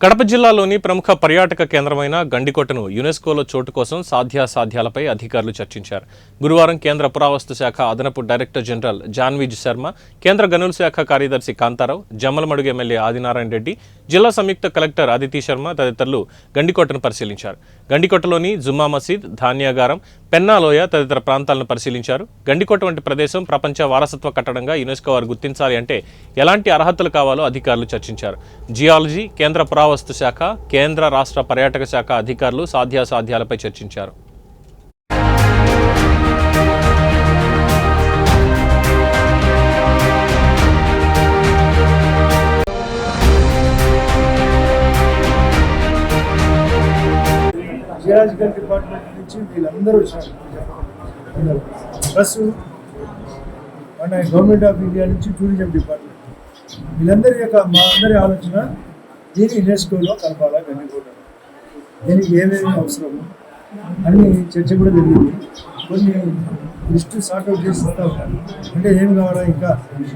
కడప జిల్లాలోని ప్రముఖ పర్యాటక కేంద్రమైన గండికోటను యునెస్కోలో చోటు కోసం సాధ్యాసాధ్యాలపై అధికారులు చర్చించారు. గురువారం కేంద్ర పురావస్తు శాఖ అదనపు డైరెక్టర్ జనరల్ జాన్విజ్ శర్మ, కేంద్ర గనుల శాఖ కార్యదర్శి కాంతారావు, జమ్మలమడుగు ఎమ్మెల్యే ఆదినారాయణ రెడ్డి, జిల్లా సంయుక్త కలెక్టర్ అదితి శర్మ తదితరులు గండికోటను పరిశీలించారు. గండికోటలోని జుమ్మా మసీద్, ధాన్యాగారం, పెన్నాలోయ తదితర ప్రాంతాలను పరిశీలించారు. గండికోట వంటి ప్రదేశం ప్రపంచ వారసత్వ కట్టడంగా యునెస్కో వారు గుర్తించాలి అంటే ఎలాంటి అర్హతలు కావాలో అధికారులు చర్చించారు. జియాలజీ, కేంద్ర పురావస్తు శాఖ, కేంద్ర రాష్ట్ర పర్యాటక శాఖ అధికారులు సాధ్యాసాధ్యాలపై చర్చించారు. జియాలజికల్ డిపార్ట్మెంట్ నుంచి వీళ్ళందరూ వచ్చారు. ప్లస్ మన గవర్నమెంట్ ఆఫ్ ఇండియా నుంచి టూరిజం డిపార్ట్మెంట్, వీళ్ళందరి యొక్క మా అందరి ఆలోచన దీన్ని యునెస్కోలో కలపాలా. గండికోట దీనికి ఏమేమి అవసరము అన్ని చర్చ కూడా జరిగింది. కొన్ని లిస్టు సార్ట్అవుట్ చేసి ఇస్తూ ఉంటారు, అంటే ఏం కావాలా ఇంకా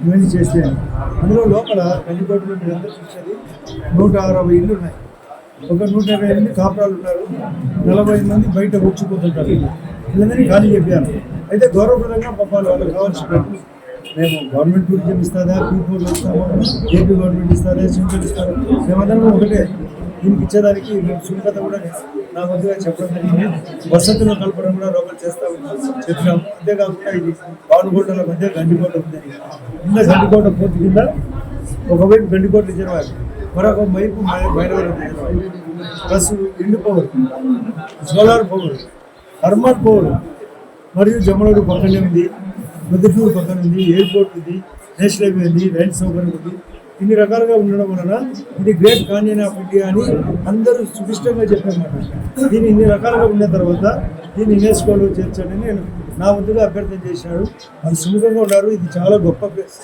ఇవన్నీ చేస్తే అని. అందులో లోపల గండికోటలో మీరందరూ చూసేది 160 ఇళ్ళు ఉన్నాయి. ఒక 120 కాపురాలు ఉన్నారు, 40 మంది బయట వచ్చిపోతుంటారు. వీళ్ళందరినీ ఖాళీ చెప్పారు. అయితే గౌరవప్రదంగా పాపాలు వాళ్ళకి కావాల్సినట్టు మేము గవర్నమెంట్ టూరిజం ఇస్తుందా, P4 ఇస్తాము, ఏపీ గవర్నమెంట్ ఇస్తుందా, సెంట్రల్ ఇస్తారు, మేమందరం ఒకటే. దీనికి ఇచ్చేదానికి మేము సులభత కూడా నా మధ్యగా చెప్పడం జరిగింది. వసతులు కలపడం కూడా లోపల చెప్పినాము. అంతేకాకుండా ఇది పావులగొండల మధ్య గండికోట ఉంది. కింద గండికోట పూర్తి కింద ఒకవైపు గండికోట రిజర్వాయర్, మరొక వైపు Mylavaram reservoir, plus wind power, solar power, thermal power, మరియు జమ్మలూరు పక్కనే ఉంది, మెదటూరు పక్కన ఉంది, ఎయిర్పోర్ట్ ఉంది, నేషనల్ హైవే ఉంది, రైలు సౌకర్యం ఉంది. ఇన్ని రకాలుగా ఉండడం వలన ఇది గ్రేట్ కాన్యన్ ఆఫ్ ఇండియా అని అందరూ సుభిష్టంగా చెప్పారన్నమాట. దీన్ని ఇన్ని రకాలుగా ఉన్న తర్వాత దీన్ని యునెస్కోలో చేర్చండి నేను నా వంతుగా అభ్యర్థన చేశాడు. వాళ్ళు సుముఖంగా ఉన్నారు. ఇది చాలా గొప్ప ప్లేస్.